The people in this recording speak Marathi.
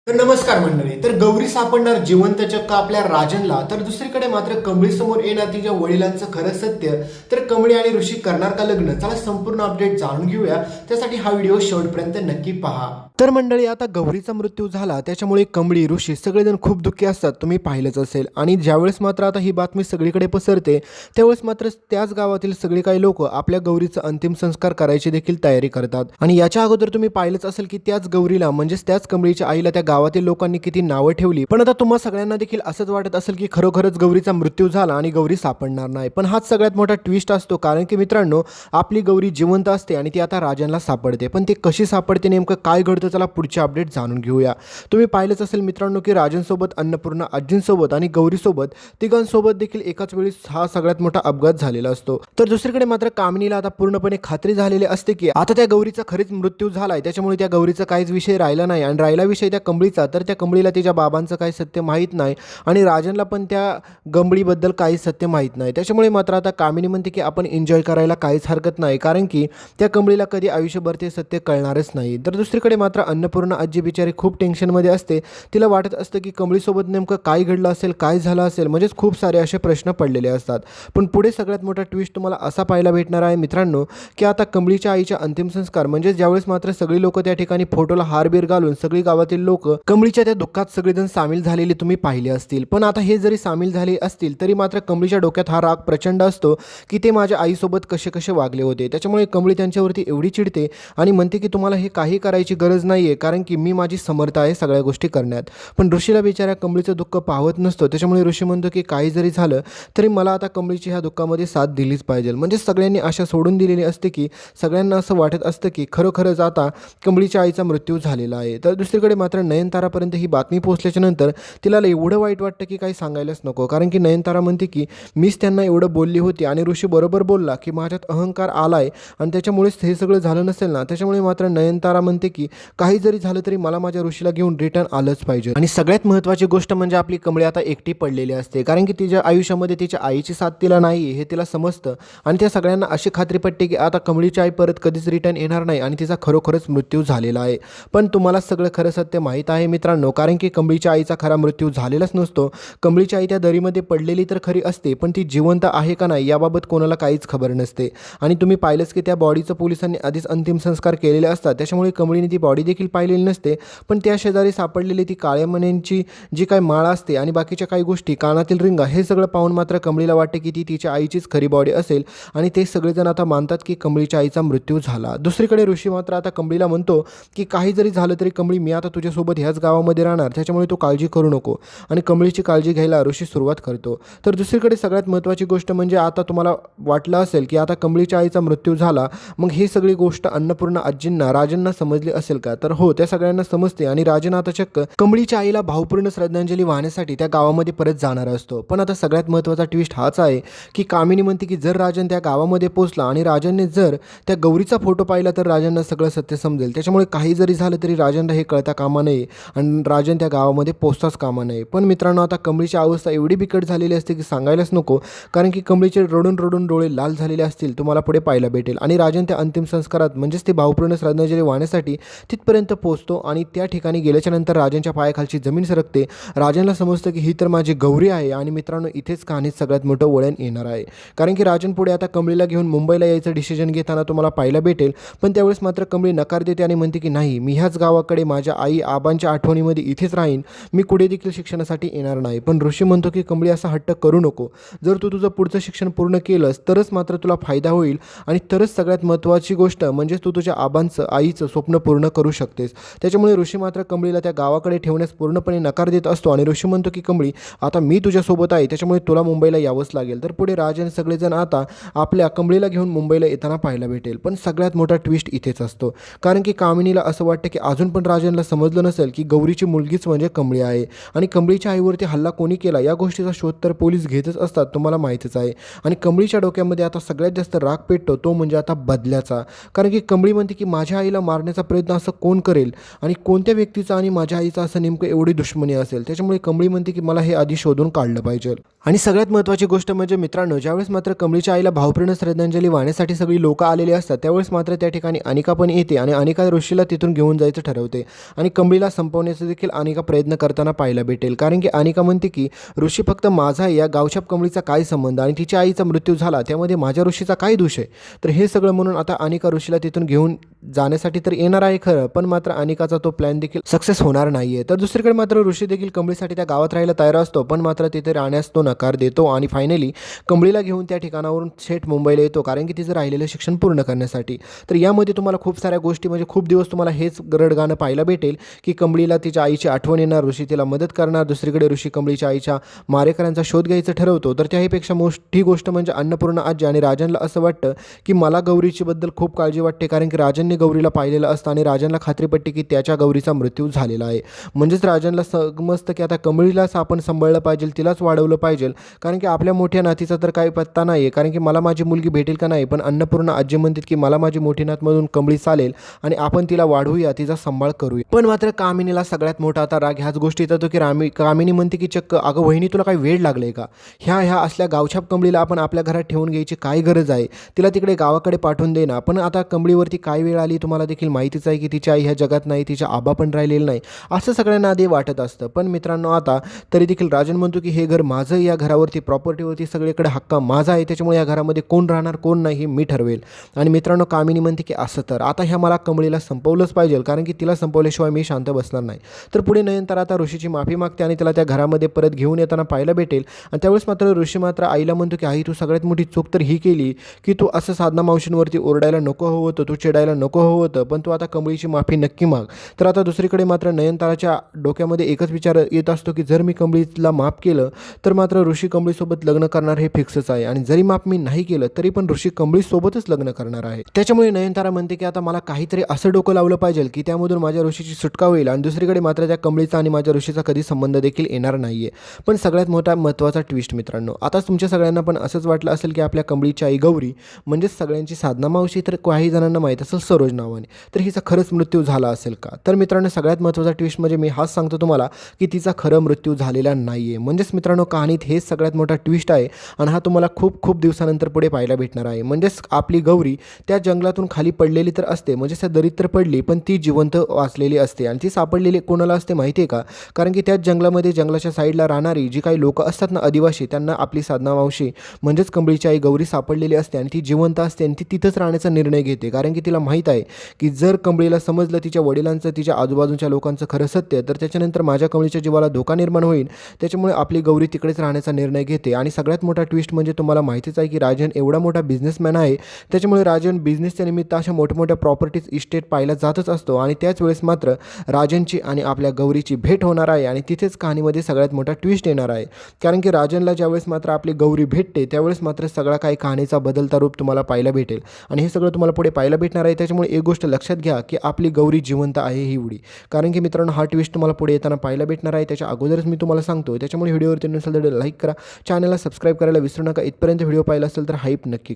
तर नमस्कार मंडळी. तर गौरी सापडणार जिवंत चक्क आपल्या राजनला, तर दुसरीकडे मात्र कमळी समोर येणार तिच्या वडिलांचं खरं सत्य. तर कमळी आणि ऋषी करणार का लग्न? चला संपूर्ण अपडेट जाणून घेऊया. त्यासाठी हा व्हिडिओ शेवटपर्यंत नक्की पहा. तर मंडळी, आता गौरीचा मृत्यू झाला त्याच्यामुळे कमळी ऋषी सगळेजण खूप दुःखी असतात, तुम्ही पाहिलंच असेल. आणि ज्यावेळेस मात्र आता ही बातमी सगळीकडे पसरते त्यावेळेस मात्र त्याच गावातील सगळे काही लोक आपल्या गौरीचा अंतिम संस्कार करायची देखील तयारी करतात. आणि याच्या अगोदर तुम्ही पाहिलंच असेल की त्याच गौरीला म्हणजेच त्याच कमळीच्या आईला त्या गावातील लोकांनी किती नावं ठेवली. पण आता तुम्हा सगळ्यांना देखील असंच वाटत असेल की खरोखरच गौरीचा मृत्यू झाला आणि गौरी सापडणार नाही. पण हाच सगळ्यात मोठा ट्विस्ट असतो, कारण की मित्रांनो, आपली गौरी जिवंत असते आणि ती आता राजांना सापडते. पण ती कशी सापडते, नेमकं काय घडतं, चला पुढचे अपडेट जाणून घेऊया. तुम्ही पाहिलंच असेल मित्रांनो की राजांसोबत, अन्नपूर्णा आजींसोबत आणि गौरीसोबत तिघांसोबत देखील एकाच वेळी हा सगळ्यात मोठा अपघात झालेला असतो. तर दुसरीकडे मात्र कामिनीला आता पूर्णपणे खात्री झालेली असते की आता त्या गौरीचा खरीच मृत्यू झालाय, त्याच्यामुळे त्या गौरीचा काहीच विषय राहिला नाही. आणि राहिला विषय त्या कमळीचा, तर त्या कमळीला तिच्या बाबांचं काही सत्य माहीत नाही आणि राजनला पण त्या गमळीबद्दल काही सत्य माहीत नाही. त्याच्यामुळे मात्र आता कामिनी म्हणते की आपण एन्जॉय करायला काहीच हरकत नाही, कारण की त्या कमळीला कधी आयुष्यभर ते सत्य कळणारच नाही. तर दुसरीकडे मात्र अन्नपूर्णा आजी बिचारी खूप टेन्शनमध्ये असते. तिला वाटत असतं की कमळीसोबत नेमकं काय घडलं असेल, काय झालं असेल, म्हणजेच खूप सारे असे प्रश्न पडलेले असतात. पण पुढे सगळ्यात मोठा ट्विस्ट तुम्हाला असा पाहायला भेटणार आहे मित्रांनो की आता कमळीच्या आईच्या अंतिम संस्कार म्हणजे ज्यावेळेस मात्र सगळी लोक त्या ठिकाणी फोटोला हारबीर घालून सगळी गावातील लोक कमळीच्या त्या दुःखात सगळेजण सामील झालेले तुम्ही पाहिले असतील. पण आता हे जरी सामील झाले असतील तरी मात्र कमळीच्या डोक्यात हा राग प्रचंड असतो की ते माझ्या आईसोबत कसे कसे वागले होते. त्याच्यामुळे कमळी त्यांच्यावरती एवढी चिडते आणि म्हणते की तुम्हाला हे काही करायची गरज नाहीये, कारण की मी माझी समर्थ आहे सगळ्या गोष्टी करण्यात. पण ऋषीला बिचाऱ्या कमळीचं दुःख पाहत नसतो. त्याच्यामुळे ऋषी म्हणतो की काही जरी झालं तरी मला आता कमळीची ह्या दुःखामध्ये साथ दिलीच पाहिजे. म्हणजे सगळ्यांनी आशा सोडून दिलेली असते की सगळ्यांना असं वाटत असतं की खरोखरच आता कमळीच्या आईचा मृत्यू झालेला आहे. तर दुसरीकडे मात्र नयनतारापर्यंत ही बातमी पोहोचल्याच्या नंतर तिला एवढं वाईट वाटतं की काही सांगायलाच नको, कारण की नयनतारा म्हणते की मीच त्यांना एवढं बोलली होती आणि ऋषी बरोबर बोलला की माझ्यात अहंकार आलाय आणि त्याच्यामुळेच हे सगळं झालं नसेल ना. त्याच्यामुळे मात्र नयनतारा म्हणते की काही जरी झालं तरी मला माझ्या ऋषीला घेऊन रिटर्न आलंच पाहिजे. आणि सगळ्यात महत्त्वाची गोष्ट म्हणजे आपली कमळी आता एकटी पडलेली असते, कारण की तिच्या आयुष्यामध्ये तिच्या आईची साथ तिला नाही हे तिला समजतं. आणि त्या सगळ्यांना अशी खात्री पटते की आता कमळीची आई परत कधीच रिटर्न येणार नाही आणि तिचा खरोखरच मृत्यू झालेला आहे. पण तुम्हाला सगळं खरं सत्य माहीत आहे मित्रांनो, कारण की कमळीच्या आईचा खरा मृत्यू झालेलाच नसतो. कमळीची आई त्या दरीमध्ये पडलेली तर खरी असते, पण ती जिवंत आहे का नाही याबाबत कोणाला काहीच खबर नसते. आणि तुम्ही पाहिलंच की त्या बॉडीचं पोलिसांनी आधीच अंतिम संस्कार केलेले असतात, त्याच्यामुळे कमळीने ती बॉडी देखील पाहिलेली नसते. पण त्या शेजारी सापडलेली ती काळ्या मण्यांची जी काही माळ असते आणि बाकीच्या काही गोष्टी, कानातील रिंगा, हे सगळं पाहून मात्र कमळीला वाटते की ती तिच्या आईचीच खरी बॉडी असेल आणि ते सगळेजण आता मानतात की कमळीच्या आईचा मृत्यू झाला. दुसरीकडे ऋषी मात्र आता कमळीला म्हणतो की काही जरी झालं तरी कमळी, मी आता तुझ्यासोबत ह्याच गावामध्ये राहणार, त्याच्यामुळे तू काळजी करू नको. आणि कमळीची काळजी घ्यायला ऋषी सुरुवात करतो. तर दुसरीकडे सगळ्यात महत्त्वाची गोष्ट म्हणजे आता तुम्हाला वाटलं असेल की आता कमळीच्या आईचा मृत्यू झाला, मग ही सगळी गोष्ट अन्नपूर्णा आजींना, राजांना समजली असेल का? तर हो, त्या सगळ्यांना समजते आणि राजन आता चक्क कमळीच्या आईला भावपूर्ण श्रद्धांजली वाहण्यासाठी त्या गावामध्ये परत जाणार असतो. पण आता सगळ्यात महत्त्वाचा ट्विस्ट हाच आहे की कामिनी म्हणते की जर राजन त्या गावामध्ये पोहोचला आणि राजांनी जर त्या गौरीचा फोटो पाहिला तर राजांना सगळं सत्य समजेल. त्याच्यामुळे काही जरी झालं तरी राजांना हे कळता कामा नये आणि राजन त्या गावामध्ये पोहोचताच कामा नये. पण मित्रांनो, आता कमळीची अवस्था एवढी बिकट झालेली असते की सांगायलाच नको, कारण की कमळीचे रडून रडून डोळे लाल झालेले असतील, तुम्हाला पुढे पाहायला भेटेल. आणि राजन त्या अंतिम संस्कारात म्हणजेच ते भावपूर्ण श्रद्धांजली वाहण्यासाठी तिथपर्यंत पोहोचतो आणि त्या ठिकाणी गेल्याच्या नंतर राजांच्या पायाखालची जमीन सरकते. राजांना समजतं की ही तर माझी गौरी आहे. आणि मित्रांनो, इथेच कहाणीत सगळ्यात मोठं वळण येणार आहे, कारण की राजन पुढे आता कमळीला घेऊन मुंबईला यायचं डिसिजन घेताना तुम्हाला पाहायला भेटेल. पण त्यावेळेस मात्र कमळी नकार देते आणि म्हणते की नाही, मी ह्याच गावाकडे माझ्या आई आबांच्या आठवणीमध्ये इथेच राहीन, मी पुढे देखील शिक्षणासाठी येणार नाही. पण ऋषी म्हणतो की कमळी, असा हट्ट करू नको. जर तू तुझं पुढचं शिक्षण पूर्ण केलंस तरच मात्र तुला फायदा होईल आणि तरच सगळ्यात महत्त्वाची गोष्ट म्हणजे तू तुझ्या आबांचं, आईचं स्वप्न पूर्ण करू शकतेस. त्याच्यामुळे ऋषी मात्र कमळीला त्या गावाकडे ठेवण्यास पूर्णपणे नकार देत असतो आणि ऋषी म्हणतो की कमळी, आता मी तुझ्यासोबत आहे, त्याच्यामुळे तुला मुंबईला यावंच लागेल. तर पुढे राजन सगळेजण आता आपल्या कमळीला घेऊन मुंबईला येताना पाहायला भेटेल. पण सगळ्यात मोठा ट्विस्ट इथेच असतो, कारण की कामिनीला असं वाटतं की अजून पण राजनला समजलं नसेल की गौरीची मुलगीच म्हणजे कमळी आहे आणि कमळीच्या आईवरती हल्ला कोणी केला या गोष्टीचा शोध तर पोलीस घेतच असतात, तुम्हाला माहितीच आहे. आणि कमळीच्या डोक्यामध्ये आता सगळ्यात जास्त राग पेटतो तो म्हणजे आता बदल्याचा, कारण की कमळी म्हणते की माझ्या आईला मारण्याचा प्रयत्न असं कोण करेल आणि कोणत्या व्यक्तीचा आणि माझ्या आईचा असं नेमकं एवढी दुश्मनी असेल. त्याच्यामुळे कमळी म्हणते की मला हे आधी शोधून काढलं पाहिजे. आणि सगळ्यात महत्त्वाची गोष्ट म्हणजे मित्रांनो, ज्यावेळेस मात्र कमळीच्या आईला भावपूर्ण श्रद्धांजली वाहण्यासाठी सगळी लोकं आलेली असतात त्यावेळेस मात्र त्या ठिकाणी अनिका पण येते आणि अनिका ऋषीला तिथून घेऊन जायचं ठरवते आणि कमळीला संपवण्याचा देखील अनिका प्रयत्न करताना पाहायला भेटेल. कारण की अनिका म्हणते की ऋषी फक्त माझा आहे, या गावच्या कमळीचा काय संबंध आणि तिच्या आईचा मृत्यू झाला त्यामध्ये माझ्या ऋषीचा काय दोष आहे. तर हे सगळं म्हणून आता अनिका ऋषीला तिथून घेऊन जाण्यासाठी तर येणार आहे खरं, पण मात्र अनिकाचा तो प्लॅन देखील सक्सेस होणार नाहीये. तर दुसरीकडे मात्र ऋषी देखील कमळीसाठी त्या गावात राहायला तयार असतो, पण मात्र तिथे राहण्यास तो नकार देतो आणि फायनली कमळीला घेऊन त्या ठिकाणावरून थेट मुंबईला येतो, कारण की तिचं राहिलेलं शिक्षण पूर्ण करण्यासाठी. तर यामध्ये तुम्हाला खूप साऱ्या गोष्टी म्हणजे खूप दिवस तुम्हाला हेच रडगाणं पाहायला भेटेल की कमळीला तिच्या आईची आठवण येणार, ऋषी तिला मदत करणार. दुसरीकडे ऋषी कमळीच्या आईच्या मारेकऱ्यांचा शोध घ्यायचं ठरवतो. तर त्याहीपेक्षा मोठी गोष्ट म्हणजे अन्नपूर्णा आजी आणि राजनला असं वाटतं की मला गौरीची बद्दल खूप काळजी वाटते, कारण की राजनने गौरीला पाहिलेलं असतं आणि राजनला खात्री पटते की त्याच्या गौरीचा मृत्यू झालेला आहे. म्हणजेच राजनला समजतं की आता कमळीलाच आपण सांभाळलं पाहिजे, तिलाच वाढवलं पाहिजे, कारण की आपल्या मोठ्या नातीचा तर काही पत्ता नाही आहे. कारण की मला माझी मुलगी भेटेल का नाही, पण अन्नपूर्णा आजी म्हणतात की मला माझी मोठी नातमधून कमळी चालेल आणि आपण तिला वाढवूया, तिचा सांभाळ करूया. पण मात्र कामिनीला सगळ्यात मोठा आता राग ह्याच गोष्टीत येतो की कामिनी म्हणते की चक्क अगं वहिनी तुला काही वेळ लागले का, ह्या असल्या गावछाप कमळीला आपण आपल्या घरात ठेवून घ्यायची काय गरज आहे, तिला तिकडे गावाकडे पाठवून दे ना. पण आता कमळीवरती काय वेळ आली तुम्हाला देखील माहितीच आहे की तिच्या आई ह्या जगात नाही, तिच्या आबा पण राहिलेलं नाही, असं सगळ्यांना आधी वाटत असतं. पण मित्रांनो आता तरी देखील राजन म्हणतो की हे घर माझं, या घरावरती प्रॉपर्टीवरती सगळीकडे हक्क माझा आहे, त्याच्यामुळे या घरामध्ये कोण राहणार कोण नाही हे मी ठरवेल. आणि मित्रांनो कामिनी म्हणते की असं तर आता ह्या मला कमळीला संपवलंच पाहिजे, कारण की तिला संपवल्याशिवाय मी शांत बसणार नाही. तर पुढे नयनतारा आता ऋषीची माफी मागते आणि तिला त्या घरामध्ये परत घेऊन येताना पाहायला भेटेल. आणि त्यावेळेस मात्र ऋषी मात्र आईला म्हणतो की आई तू सगळ्यात मोठी चूक तर ही केली की तू असं साधना मावशींवरती ओरडायला नको हवं होतं, तू चिडायला नको हवं होतं, पण तू आता कमळीची माफी नक्की माग. तर आता दुसरीकडे मात्र नयनताराच्या डोक्यामध्ये एकच विचार येत असतो की जर मी कमळीला माफ केलं तर मात्र ऋषी कमळीसोबत लग्न करणार हे फिक्सच आहे, आणि जरी माफ मी नाही केलं तरी पण ऋषी कमळीसोबतच लग्न करणार आहे. त्याच्यामुळे नयनतारा म्हणते की आता मला काहीतरी असं डोकं लावलं पाहिजे की त्यामधून माझ्या ऋषीची सुटका होईल आणि दुसरीकडे मात्र त्या कमळीचा आणि माझ्या ऋषीचा कधी संबंध देखील येणार नाहीये. पण सगळ्यात मोठा महत्त्वाचा ट्विस्ट मित्रांनो, आता तुमच्या सगळ्यांना पण असंच वाटलं असेल की आपल्या कमळीची आई गौरी म्हणजेच सगळ्यांची साधना मावशी, तर काही जणांना माहीत असेल सरोज नावाने, तर हिचा खरंच मृत्यू झाला असेल का. तर मित्रांनो सगळ्यात महत्त्वाचा ट्विस्ट म्हणजे मी हाच सांगतो तुम्हाला की तिचा खरं मृत्यू झालेला नाही आहे. म्हणजेच मित्रांनो कहाणीत हेच सगळ्यात मोठा ट्विस्ट आहे आणि हा तुम्हाला खूप खूप दिवसानंतर पुढे पाहायला भेटणार आहे. म्हणजेच आपली गौरी त्या जंगलातून खाली पडलेली तर असते, म्हणजे त्या दरीत तर पडली पण ती जिवंत वाचलेली असते आणि ती सापडलेली कोणाला असते माहिती आहे का, कारण की त्याच जंगलामध्ये जंगलाच्या साईडला राहणारी जी काही लोकं असतात ना आदिवासी, त्यांना आपली साधना मावशी म्हणजेच कमळीची आई गौरी सापडलेली असते आणि ती जिवंत असते आणि ती तिथंच राहण्याचा निर्णय घेते. कारण की तिला माहीत आहे की जर कमळीला समजलं तिच्या वडिलांचं तिच्या आजूबाजूच्या लोकांचं खरं सत्य तर त्याच्यानंतर माझ्या कमळीच्या जीवाला धोका निर्माण होईल, त्याच्यामुळे आपली गौरी तिकडेच राहण्याचा निर्णय घेते. आणि सगळ्यात मोठा ट्विस्ट म्हणजे तुम्हाला माहितीच आहे की राजन एवढा मोठा बिझनेसमॅन आहे, त्याच्यामुळे राजन बिझनेसच्या निमित्त अशा मोठमोठ्या प्रॉपर्टीज इस्टेट पाहायला जातच असतो आणि त्याच वेळेस मात्र राजनची आणि आपल्या गौरीची भेट होणार आहे आणि तिथेच कहाणीमध्ये सगळ्यात मोठा ट्विस्ट येणार आहे. कारण की राजनला ज्यावेळेस मात्र आपली गौरी भेटते त्यावेळेस मात्र सगळा काही कहाणीचा बदलता रूप तुम्हाला पाहायला भेटेल आणि हे सगळं तुम्हाला पुढे पाहायला भेटणार आहे. त्याच्यामुळे एक गोष्ट लक्षात घ्या की आपली गौरी जिवंत आहे ही उडी, कारण की मित्रांनो हा ट्विस्ट तुम्हाला पुढे येताना पाहायला भेटणार आहे. त्याच्या अगोदरच मी तुम्हाला सांगतो, त्याच्यामुळे व्हिडिओवरती नसेल तर लाईक करा, चॅनलला सबस्क्राईब करायला विसरू नका. इथपर्यंत व्हिडिओ पाहिला असेल तर हाईप नक्की